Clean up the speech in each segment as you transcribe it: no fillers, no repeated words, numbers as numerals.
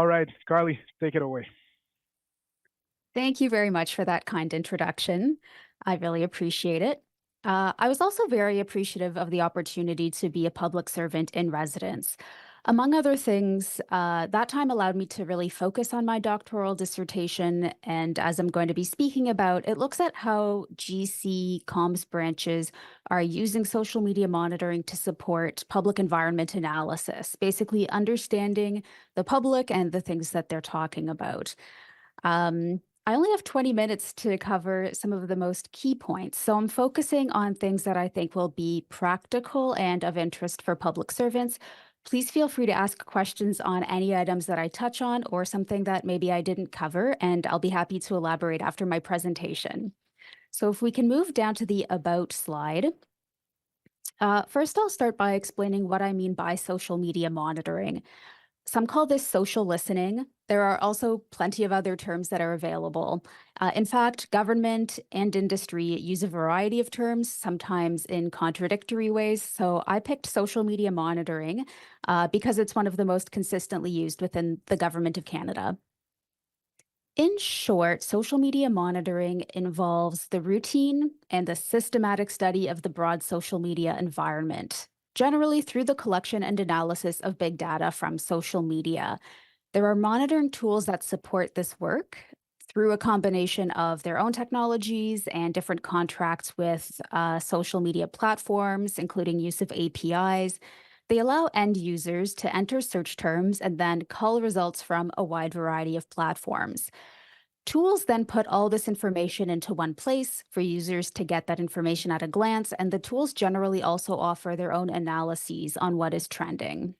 All right, Carly, take it away. Thank you very much for that kind introduction. I really appreciate it. I was also very appreciative of the opportunity to be a public servant in residence. Among other things, that time allowed me to really focus on my doctoral dissertation. And as I'm going to be speaking about, it looks at how GC comms branches are using social media monitoring to support public environment analysis, basically understanding the public and the things that they're talking about. I only have 20 minutes to cover some of the most key points, so I'm focusing on things that I think will be practical and of interest for public servants. Please feel free to ask questions on any items that I touch on or something that maybe I didn't cover, and I'll be happy to elaborate after my presentation. So if we can move down to the About slide. First, I'll start by explaining what I mean by social media monitoring. Some call this social listening. There are also plenty of other terms that are available. In fact, government and industry use a variety of terms, sometimes in contradictory ways. So I picked social media monitoring because it's one of the most consistently used within the Government of Canada. In short, social media monitoring involves the routine and the systematic study of the broad social media environment, generally through the collection and analysis of big data from social media. There are monitoring tools that support this work through a combination of their own technologies and different contracts with social media platforms, including use of APIs. They allow end users to enter search terms and then cull results from a wide variety of platforms. Tools then put all this information into one place for users to get that information at a glance, and the tools generally also offer their own analyses on what is trending.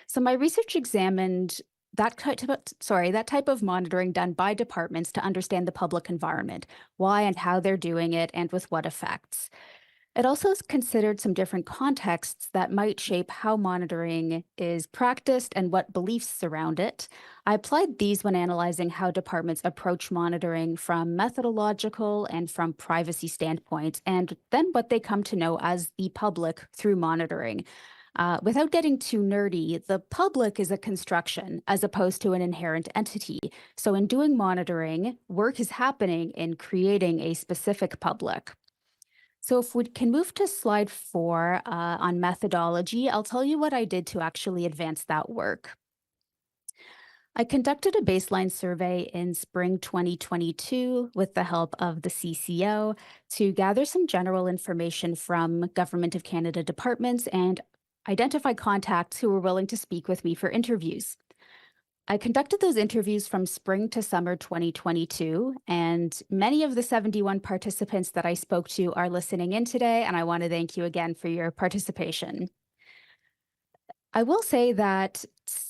So my research examined that type of monitoring done by departments to understand the public environment, why and how they're doing it, and with what effects. It also has considered some different contexts that might shape how monitoring is practiced and what beliefs surround it. I applied these when analyzing how departments approach monitoring from methodological and from privacy standpoints, and then what they come to know as the public through monitoring. Without getting too nerdy, the public is a construction as opposed to an inherent entity. So, in doing monitoring, work is happening in creating a specific public. So if we can move to slide 4 on methodology, I'll tell you what I did to actually advance that work. I conducted a baseline survey in spring 2022 with the help of the CCO to gather some general information from Government of Canada departments and identify contacts who were willing to speak with me for interviews. I conducted those interviews from spring to summer 2022, and many of the 71 participants that I spoke to are listening in today, and I want to thank you again for your participation. I will say that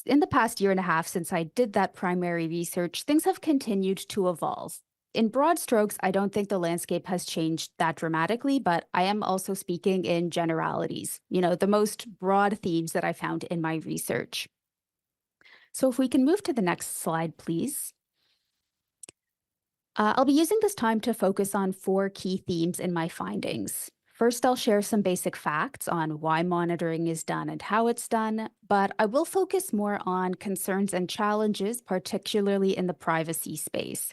in the past year and a half since I did that primary research, things have continued to evolve. In broad strokes, I don't think the landscape has changed that dramatically, but I am also speaking in generalities, the most broad themes that I found in my research. So if we can move to the next slide, please. I'll be using this time to focus on 4 key themes in my findings. First, I'll share some basic facts on why monitoring is done and how it's done, but I will focus more on concerns and challenges, particularly in the privacy space.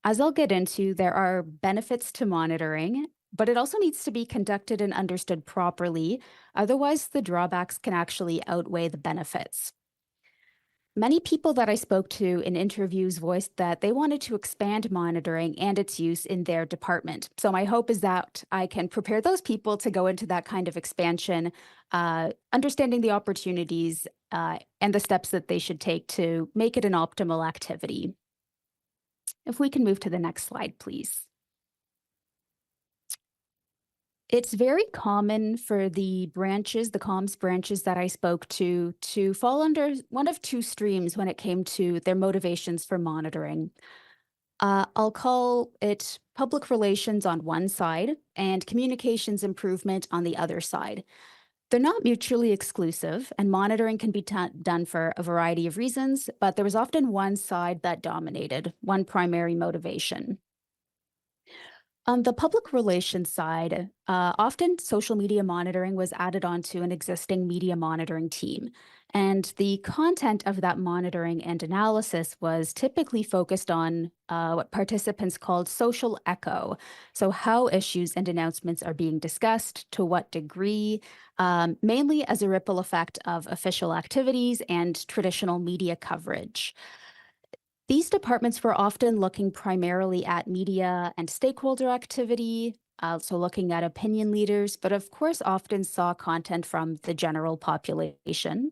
As I'll get into, there are benefits to monitoring, but it also needs to be conducted and understood properly. Otherwise, the drawbacks can actually outweigh the benefits. Many people that I spoke to in interviews voiced that they wanted to expand monitoring and its use in their department. So my hope is that I can prepare those people to go into that kind of expansion, understanding the opportunities and the steps that they should take to make it an optimal activity. If we can move to the next slide, please. It's very common for the branches, the comms branches that I spoke to fall under one of 2 streams when it came to their motivations for monitoring. I'll call it public relations on one side and communications improvement on the other side. They're not mutually exclusive, and monitoring can be done for a variety of reasons, but there was often one side that dominated, one primary motivation. On the public relations side, often social media monitoring was added onto an existing media monitoring team. And the content of that monitoring and analysis was typically focused on what participants called social echo. So, how issues and announcements are being discussed, to what degree, mainly as a ripple effect of official activities and traditional media coverage. These departments were often looking primarily at media and stakeholder activity, so looking at opinion leaders, but of course, often saw content from the general population.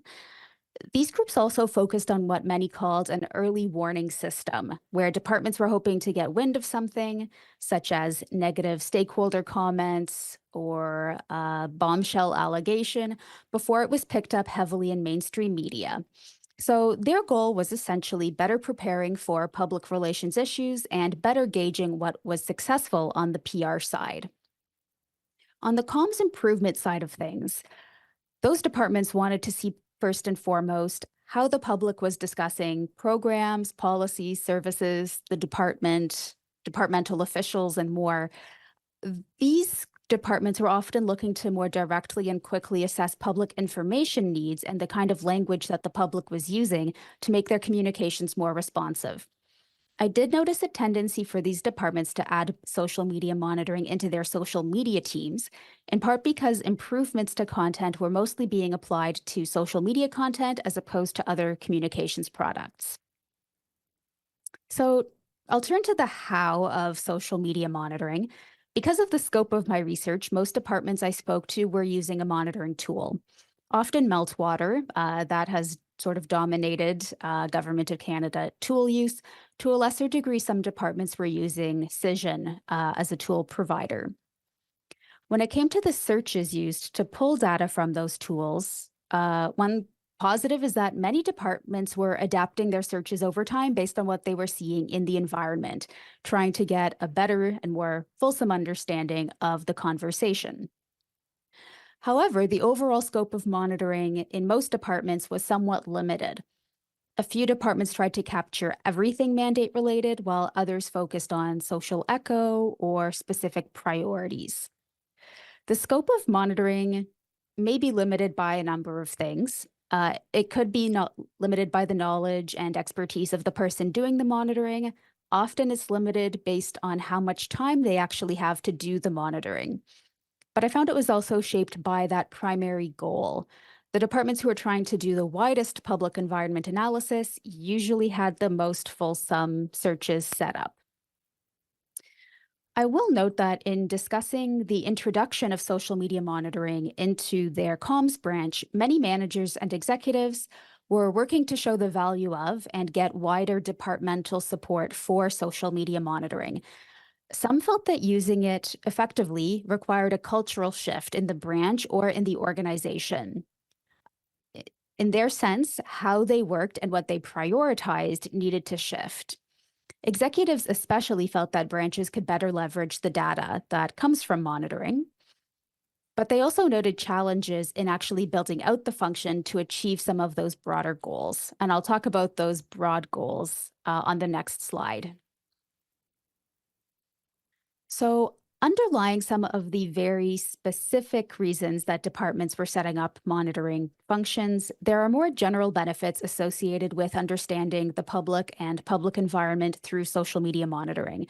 These groups also focused on what many called an early warning system, where departments were hoping to get wind of something, such as negative stakeholder comments or a bombshell allegation, before it was picked up heavily in mainstream media. So, their goal was essentially better preparing for public relations issues and better gauging what was successful on the PR side. On the comms improvement side of things, those departments wanted to see first and foremost how the public was discussing programs, policies, services, the department, departmental officials, and more. These departments were often looking to more directly and quickly assess public information needs and the kind of language that the public was using to make their communications more responsive. I did notice a tendency for these departments to add social media monitoring into their social media teams, in part because improvements to content were mostly being applied to social media content as opposed to other communications products. So I'll turn to the how of social media monitoring. Because of the scope of my research, most departments I spoke to were using a monitoring tool, often Meltwater, that has sort of dominated Government of Canada tool use. To a lesser degree, some departments were using Cision as a tool provider. When it came to the searches used to pull data from those tools, one positive is that many departments were adapting their searches over time based on what they were seeing in the environment, trying to get a better and more fulsome understanding of the conversation. However, the overall scope of monitoring in most departments was somewhat limited. A few departments tried to capture everything mandate related, while others focused on social echo or specific priorities. The scope of monitoring may be limited by a number of things. It could be not limited by the knowledge and expertise of the person doing the monitoring. Often it's limited based on how much time they actually have to do the monitoring. But I found it was also shaped by that primary goal. The departments who are trying to do the widest public environment analysis usually had the most fulsome searches set up. I will note that in discussing the introduction of social media monitoring into their comms branch, many managers and executives were working to show the value of and get wider departmental support for social media monitoring. Some felt that using it effectively required a cultural shift in the branch or in the organization. In their sense, how they worked and what they prioritized needed to shift. Executives especially felt that branches could better leverage the data that comes from monitoring, but they also noted challenges in actually building out the function to achieve some of those broader goals. And I'll talk about those broad goals on the next slide. So, underlying some of the very specific reasons that departments were setting up monitoring functions, there are more general benefits associated with understanding the public and public environment through social media monitoring.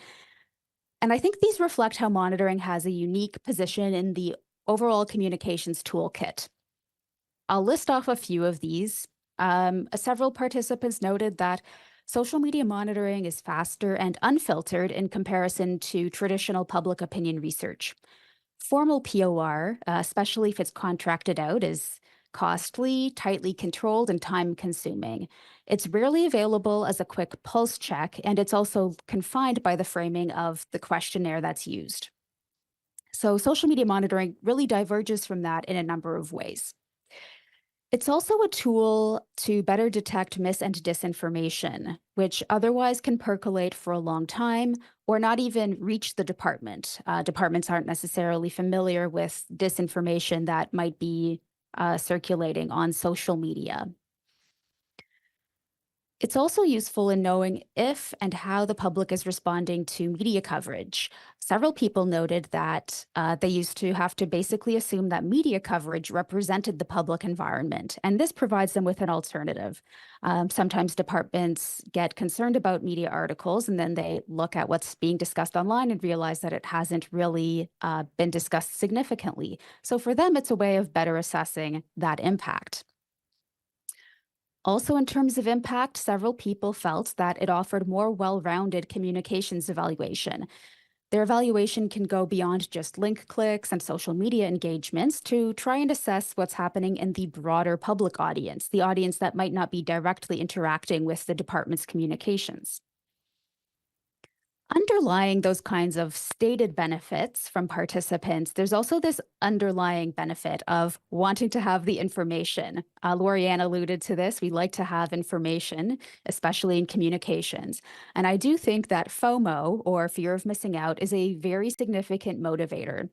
And I think these reflect how monitoring has a unique position in the overall communications toolkit. I'll list off a few of these. Several participants noted that social media monitoring is faster and unfiltered in comparison to traditional public opinion research. Formal POR, especially if it's contracted out, is costly, tightly controlled, and time consuming. It's rarely available as a quick pulse check, and it's also confined by the framing of the questionnaire that's used. So, social media monitoring really diverges from that in a number of ways. It's also a tool to better detect mis and disinformation, which otherwise can percolate for a long time or not even reach the department. Departments aren't necessarily familiar with disinformation that might be circulating on social media. It's also useful in knowing if and how the public is responding to media coverage. Several people noted that they used to have to basically assume that media coverage represented the public environment, and this provides them with an alternative. Sometimes departments get concerned about media articles, and then they look at what's being discussed online and realize that it hasn't really been discussed significantly. So for them, it's a way of better assessing that impact. Also, in terms of impact, several people felt that it offered more well-rounded communications evaluation. Their evaluation can go beyond just link clicks and social media engagements to try and assess what's happening in the broader public audience, the audience that might not be directly interacting with the department's communications. Underlying those kinds of stated benefits from participants, there's also this underlying benefit of wanting to have the information. Lorianne alluded to this. We like to have information, especially in communications. And I do think that FOMO, or fear of missing out, is a very significant motivator.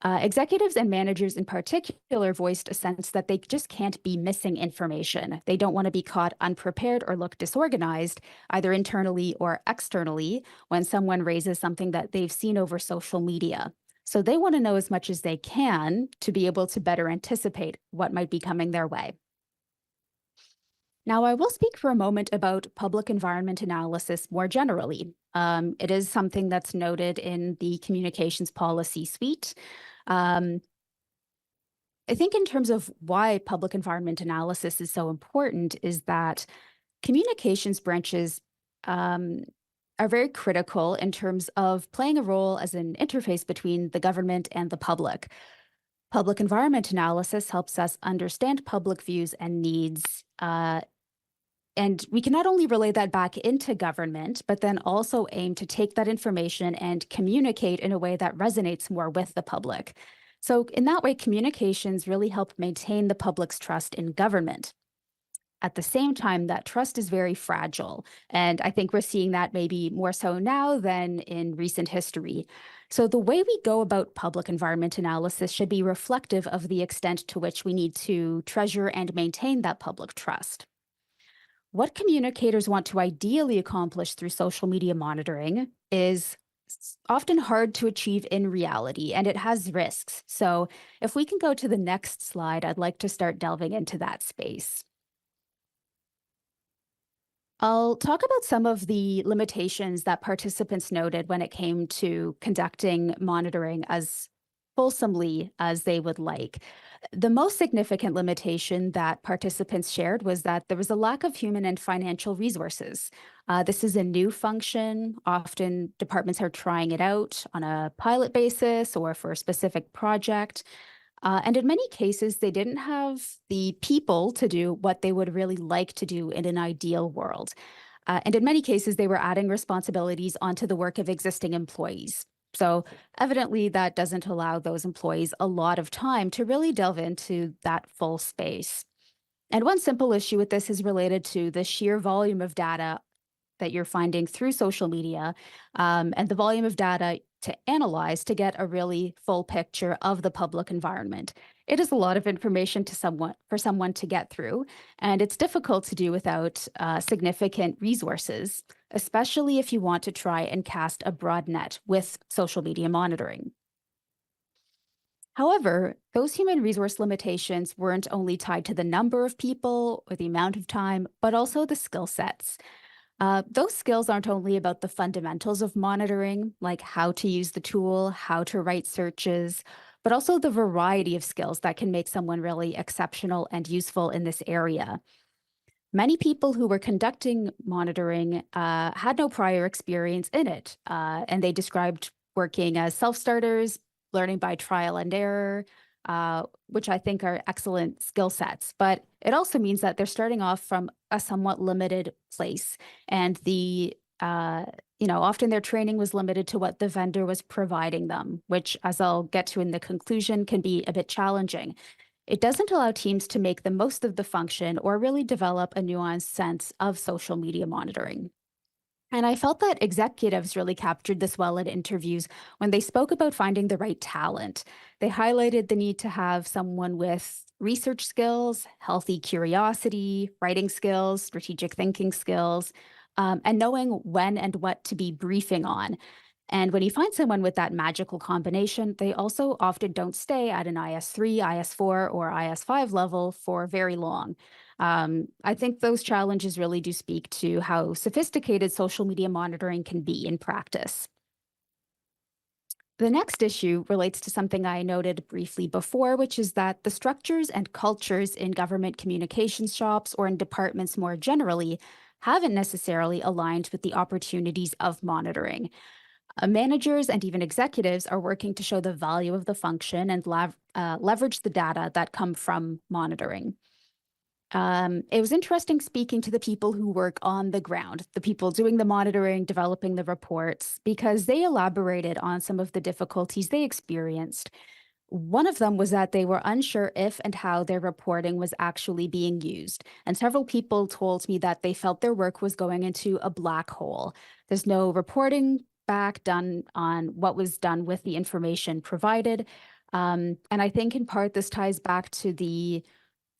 Executives and managers in particular voiced a sense that they just can't be missing information. They don't want to be caught unprepared or look disorganized, either internally or externally, when someone raises something that they've seen over social media. So they want to know as much as they can to be able to better anticipate what might be coming their way. Now, I will speak for a moment about public environment analysis more generally. It is something that's noted in the communications policy suite. Um, I think in terms of why public environment analysis is so important is that communications branches are very critical in terms of playing a role as an interface between the government and the public. Public environment analysis helps us understand public views and needs, and we can not only relay that back into government, but then also aim to take that information and communicate in a way that resonates more with the public. So in that way, communications really help maintain the public's trust in government. At the same time, that trust is very fragile. And I think we're seeing that maybe more so now than in recent history. So the way we go about public environment analysis should be reflective of the extent to which we need to treasure and maintain that public trust. What communicators want to ideally accomplish through social media monitoring is often hard to achieve in reality, and it has risks. So if we can go to the next slide, I'd like to start delving into that space. I'll talk about some of the limitations that participants noted when it came to conducting monitoring as fulsomely as they would like. The most significant limitation that participants shared was that there was a lack of human and financial resources. This is a new function. Often departments are trying it out on a pilot basis or for a specific project. And in many cases, they didn't have the people to do what they would really like to do in an ideal world. And in many cases, they were adding responsibilities onto the work of existing employees. So evidently, that doesn't allow those employees a lot of time to really delve into that full space. And one simple issue with this is related to the sheer volume of data that you're finding through social media, and the volume of data to analyze to get a really full picture of the public environment. It is a lot of information for someone to get through, and it's difficult to do without significant resources, especially if you want to try and cast a broad net with social media monitoring. However, those human resource limitations weren't only tied to the number of people or the amount of time, but also the skill sets. Those skills aren't only about the fundamentals of monitoring, like how to use the tool, how to write searches, but also the variety of skills that can make someone really exceptional and useful in this area. Many people who were conducting monitoring had no prior experience in it, and they described working as self-starters, learning by trial and error, which I think are excellent skill sets. But it also means that they're starting off from a somewhat limited place, and often their training was limited to what the vendor was providing them, which, as I'll get to in the conclusion, can be a bit challenging. It doesn't allow teams to make the most of the function or really develop a nuanced sense of social media monitoring. And I felt that executives really captured this well in interviews when they spoke about finding the right talent. They highlighted the need to have someone with research skills, healthy curiosity, writing skills, strategic thinking skills, and knowing when and what to be briefing on. And when you find someone with that magical combination, they also often don't stay at an IS3, IS4, or IS5 level for very long. I think those challenges really do speak to how sophisticated social media monitoring can be in practice. The next issue relates to something I noted briefly before, which is that the structures and cultures in government communications shops or in departments more generally haven't necessarily aligned with the opportunities of monitoring. Managers and even executives are working to show the value of the function and leverage the data that come from monitoring. It was interesting speaking to the people who work on the ground, the people doing the monitoring, developing the reports, because they elaborated on some of the difficulties they experienced. One of them was that they were unsure if and how their reporting was actually being used. And several people told me that they felt their work was going into a black hole. There's no reporting back done on what was done with the information provided. And I think in part this ties back to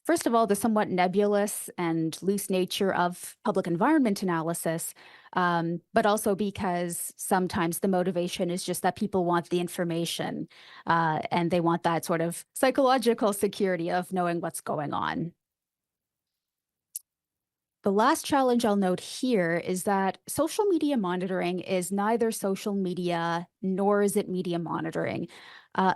first of all, the somewhat nebulous and loose nature of public environment analysis, but also because sometimes the motivation is just that people want the information and they want that sort of psychological security of knowing what's going on. The last challenge I'll note here is that social media monitoring is neither social media nor is it media monitoring.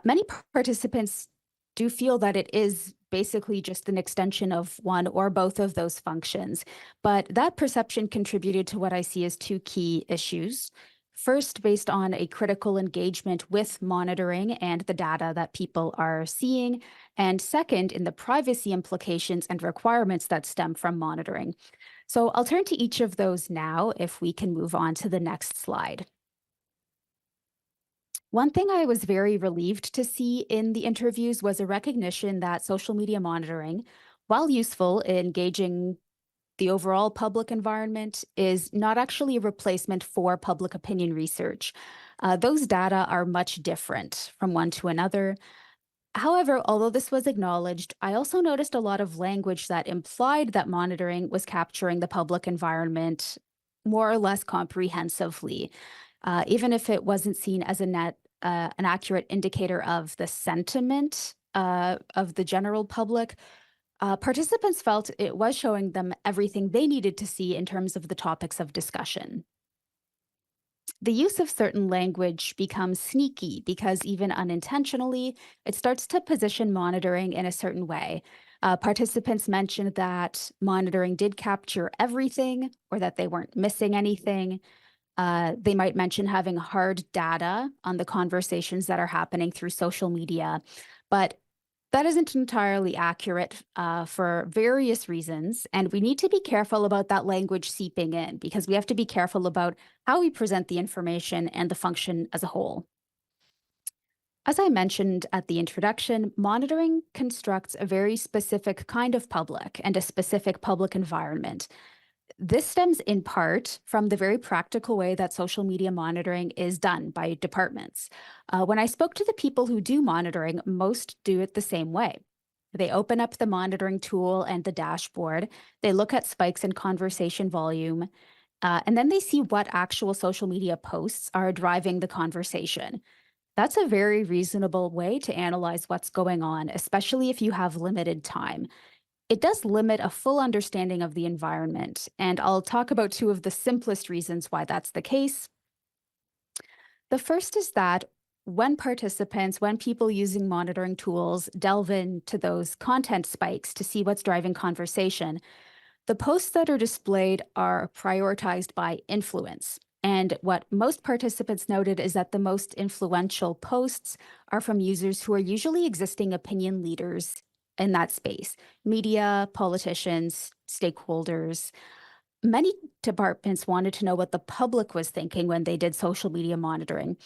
Many participants do feel that it is basically just an extension of one or both of those functions, but that perception contributed to what I see as two key issues. First, based on a critical engagement with monitoring and the data that people are seeing, and second, in the privacy implications and requirements that stem from monitoring. So I'll turn to each of those now if we can move on to the next slide. One thing I was very relieved to see in the interviews was a recognition that social media monitoring, while useful in gauging the overall public environment, is not actually a replacement for public opinion research. Those data are much different from one to another. However, although this was acknowledged, I also noticed a lot of language that implied that monitoring was capturing the public environment more or less comprehensively, even if it wasn't seen as an accurate indicator of the sentiment of the general public. Participants felt it was showing them everything they needed to see in terms of the topics of discussion. The use of certain language becomes sneaky because even unintentionally, it starts to position monitoring in a certain way. Participants mentioned that monitoring did capture everything or that they weren't missing anything. They might mention having hard data on the conversations that are happening through social media, but that isn't entirely accurate for various reasons, and we need to be careful about that language seeping in because we have to be careful about how we present the information and the function as a whole. As I mentioned at the introduction, monitoring constructs a very specific kind of public and a specific public environment. This stems in part from the very practical way that social media monitoring is done by departments. When I spoke to the people who do monitoring, most do it the same way. They open up the monitoring tool and the dashboard, they look at spikes in conversation volume, and then they see what actual social media posts are driving the conversation. That's a very reasonable way to analyze what's going on, especially if you have limited time. It does limit a full understanding of the environment, and I'll talk about two of the simplest reasons why that's the case. The first is that when people using monitoring tools delve into those content spikes to see what's driving conversation, the posts that are displayed are prioritized by influence. And what most participants noted is that the most influential posts are from users who are usually existing opinion leaders in that space: media, politicians, stakeholders. Many departments wanted to know what the public was thinking when they did social media monitoring.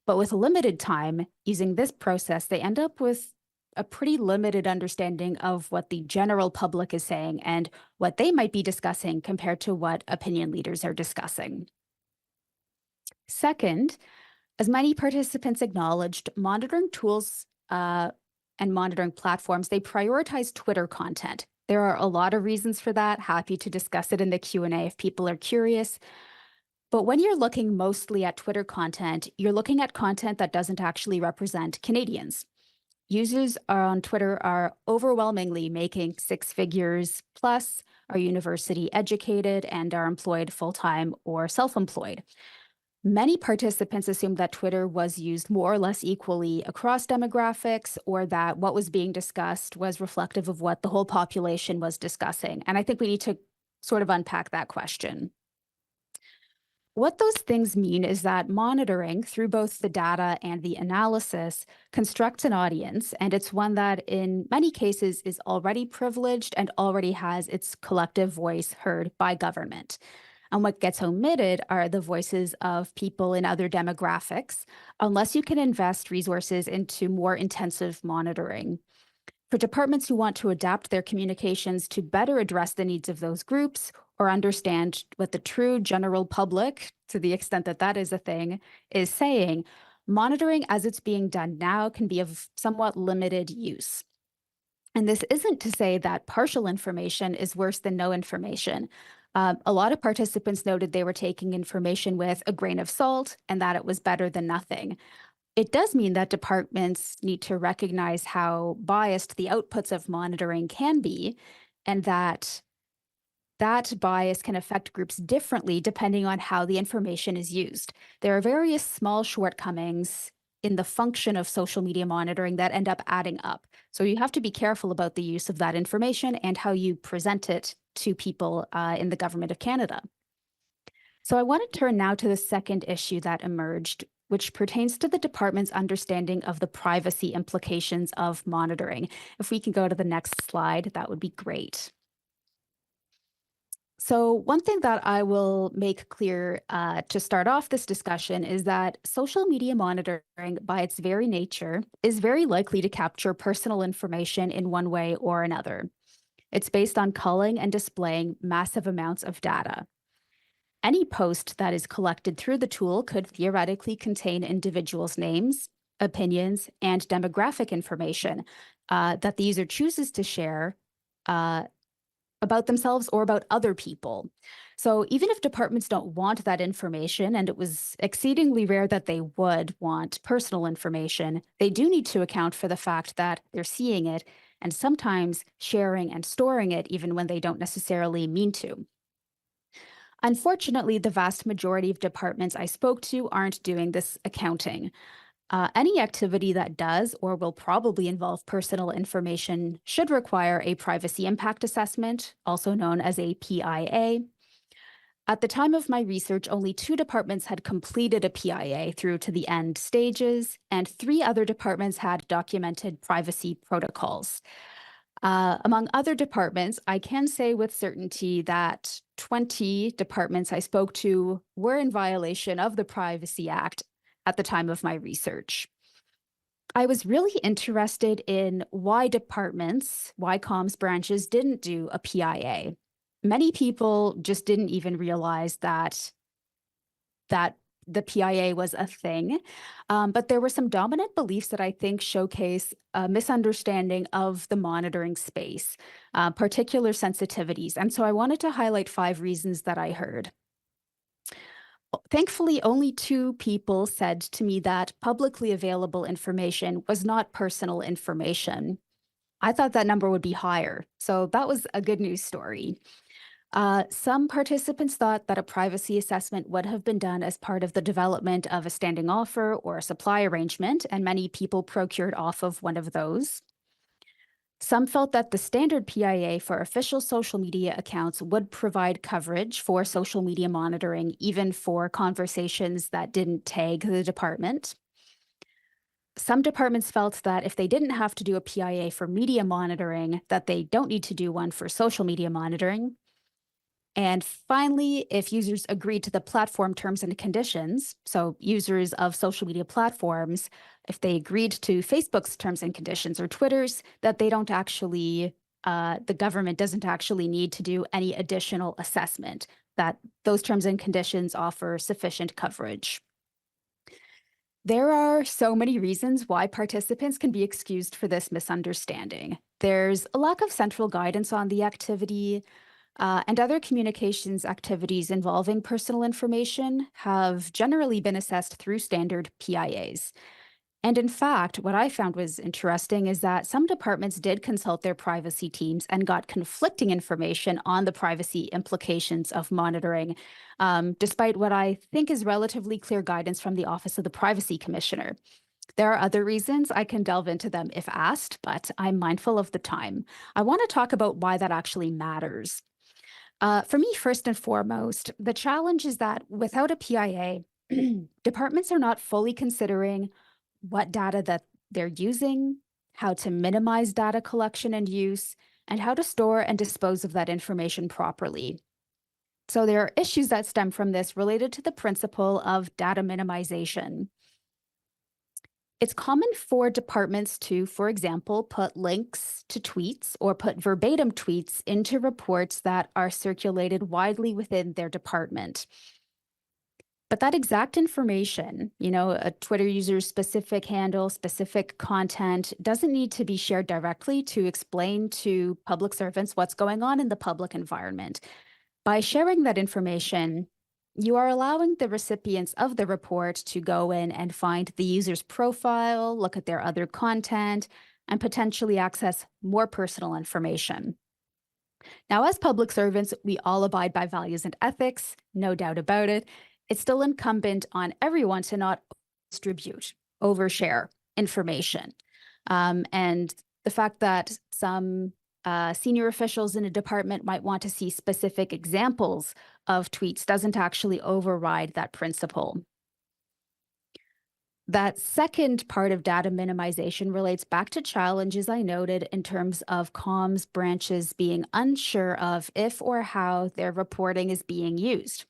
But with limited time using this process, they end up with a pretty limited understanding of what the general public is saying and what they might be discussing compared to what opinion leaders are discussing. Second, as many participants acknowledged, monitoring tools and monitoring platforms, they prioritize Twitter content. There are a lot of reasons for that. Happy to discuss it in the Q&A if people are curious. But when you're looking mostly at Twitter content, you're looking at content that doesn't actually represent Canadians. Users on Twitter are overwhelmingly making six figures plus, are university educated, and are employed full-time or self-employed. Many participants assumed that Twitter was used more or less equally across demographics, or that what was being discussed was reflective of what the whole population was discussing. And I think we need to sort of unpack that question. What those things mean is that monitoring through both the data and the analysis constructs an audience, and it's one that in many cases is already privileged and already has its collective voice heard by government. And what gets omitted are the voices of people in other demographics, unless you can invest resources into more intensive monitoring. For departments who want to adapt their communications to better address the needs of those groups or understand what the true general public, to the extent that that is a thing, is saying, monitoring as it's being done now can be of somewhat limited use. And this isn't to say that partial information is worse than no information. A lot of participants noted they were taking information with a grain of salt and that it was better than nothing. It does mean that departments need to recognize how biased the outputs of monitoring can be, and that bias can affect groups differently depending on how the information is used. There are various small shortcomings in the function of social media monitoring that end up adding up. So you have to be careful about the use of that information and how you present it to people in the Government of Canada. So I want to turn now to the second issue that emerged, which pertains to the department's understanding of the privacy implications of monitoring. If we can go to the next slide, that would be great. So one thing that I will make clear to start off this discussion is that social media monitoring, by its very nature, is very likely to capture personal information in one way or another. It's based on culling and displaying massive amounts of data. Any post that is collected through the tool could theoretically contain individuals' names, opinions, and demographic information that the user chooses to share about themselves or about other people. So even if departments don't want that information, and it was exceedingly rare that they would want personal information, they do need to account for the fact that they're seeing it and sometimes sharing and storing it even when they don't necessarily mean to. Unfortunately, the vast majority of departments I spoke to aren't doing this accounting. Any activity that does or will probably involve personal information should require a privacy impact assessment, also known as a PIA. At the time of my research, only 2 departments had completed a PIA through to the end stages, and 3 other departments had documented privacy protocols. Among other departments, I can say with certainty that 20 departments I spoke to were in violation of the Privacy Act at the time of my research. I was really interested in why departments, why comms branches didn't do a PIA. Many people just didn't even realize that the PIA was a thing, but there were some dominant beliefs that I think showcase a misunderstanding of the monitoring space, particular sensitivities. And so I wanted to highlight 5 reasons that I heard. Thankfully, only 2 people said to me that publicly available information was not personal information. I thought that number would be higher, so that was a good news story. Some participants thought that a privacy assessment would have been done as part of the development of a standing offer or a supply arrangement, and many people procured off of one of those. Some felt that the standard PIA for official social media accounts would provide coverage for social media monitoring, even for conversations that didn't tag the department. Some departments felt that if they didn't have to do a PIA for media monitoring, that they don't need to do one for social media monitoring. And finally, if users agreed to the platform terms and conditions, so users of social media platforms, if they agreed to Facebook's terms and conditions or Twitter's, that they don't actually, the government doesn't actually need to do any additional assessment, that those terms and conditions offer sufficient coverage. There are so many reasons why participants can be excused for this misunderstanding. There's a lack of central guidance on the activity, and other communications activities involving personal information have generally been assessed through standard PIAs. And in fact, what I found was interesting is that some departments did consult their privacy teams and got conflicting information on the privacy implications of monitoring, despite what I think is relatively clear guidance from the Office of the Privacy Commissioner. There are other reasons I can delve into them if asked, but I'm mindful of the time. I want to talk about why that actually matters. For me, first and foremost, the challenge is that without a PIA, departments are not fully considering what data that they're using, how to minimize data collection and use, and how to store and dispose of that information properly. So there are issues that stem from this related to the principle of data minimization. It's common for departments to, for example, put links to tweets or put verbatim tweets into reports that are circulated widely within their department. But that exact information, a Twitter user's specific handle, specific content, doesn't need to be shared directly to explain to public servants what's going on in the public environment. By sharing that information, you are allowing the recipients of the report to go in and find the user's profile, look at their other content, and potentially access more personal information. Now, as public servants, we all abide by values and ethics, no doubt about it. It's still incumbent on everyone to not distribute, overshare information. And the fact that some senior officials in a department might want to see specific examples of tweets doesn't actually override that principle. That second part of data minimization relates back to challenges I noted in terms of comms branches being unsure of if or how their reporting is being used.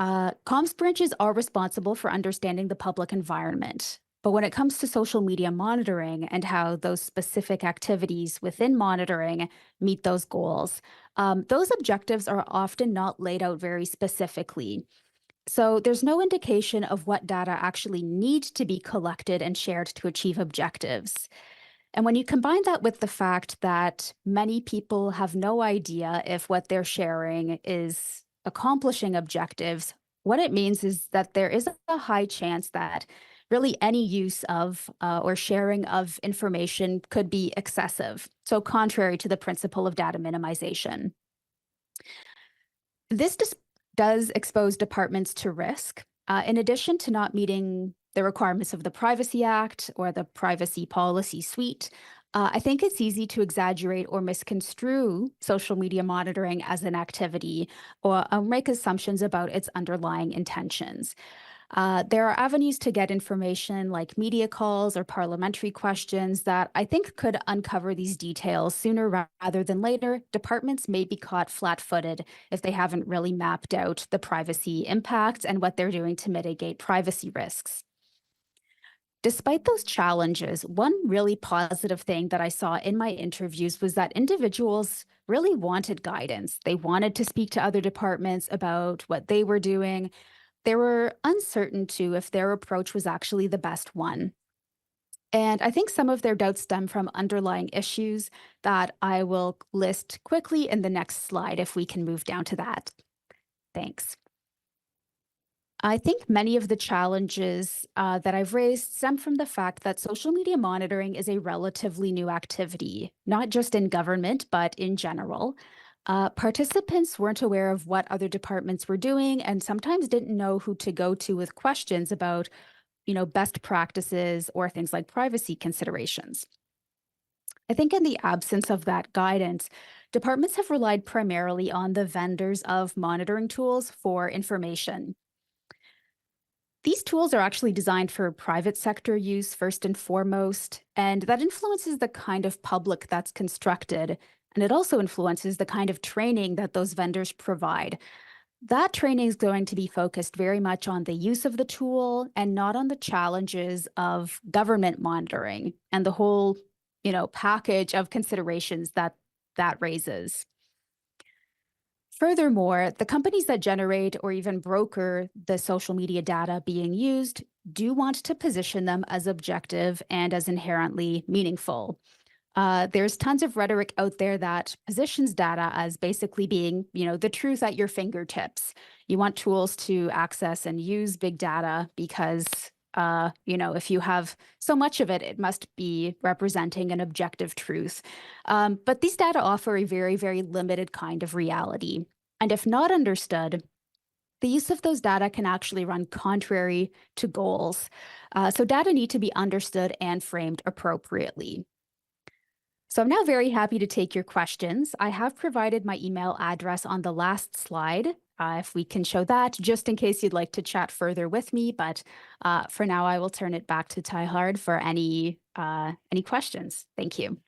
Comms branches are responsible for understanding the public environment. But when it comes to social media monitoring and how those specific activities within monitoring meet those goals, those objectives are often not laid out very specifically. So there's no indication of what data actually need to be collected and shared to achieve objectives. And when you combine that with the fact that many people have no idea if what they're sharing is accomplishing objectives, what it means is that there is a high chance that really any use of or sharing of information could be excessive. So contrary to the principle of data minimization. This does expose departments to risk. In addition to not meeting the requirements of the Privacy Act or the Privacy Policy Suite, I think it's easy to exaggerate or misconstrue social media monitoring as an activity or make assumptions about its underlying intentions. There are avenues to get information like media calls or parliamentary questions that I think could uncover these details sooner rather than later. Departments may be caught flat-footed if they haven't really mapped out the privacy impacts and what they're doing to mitigate privacy risks. Despite those challenges, one really positive thing that I saw in my interviews was that individuals really wanted guidance. They wanted to speak to other departments about what they were doing. They were uncertain too if their approach was actually the best one. And I think some of their doubts stem from underlying issues that I will list quickly in the next slide if we can move down to that. Thanks. I think many of the challenges that I've raised stem from the fact that social media monitoring is a relatively new activity, not just in government, but in general. Participants weren't aware of what other departments were doing and sometimes didn't know who to go to with questions about, best practices or things like privacy considerations. I think in the absence of that guidance, departments have relied primarily on the vendors of monitoring tools for information. These tools are actually designed for private sector use first and foremost, and that influences the kind of public that's constructed, and it also influences the kind of training that those vendors provide. That training is going to be focused very much on the use of the tool and not on the challenges of government monitoring and the whole, package of considerations that raises. Furthermore, the companies that generate or even broker the social media data being used do want to position them as objective and as inherently meaningful. There's tons of rhetoric out there that positions data as basically being, the truth at your fingertips. You want tools to access and use big data because, if you have so much of it, it must be representing an objective truth. But these data offer a very, very limited kind of reality. And if not understood, the use of those data can actually run contrary to goals. So data need to be understood and framed appropriately. So I'm now very happy to take your questions. I have provided my email address on the last slide, if we can show that, just in case you'd like to chat further with me. But for now, I will turn it back to Tyhard for any questions. Thank you.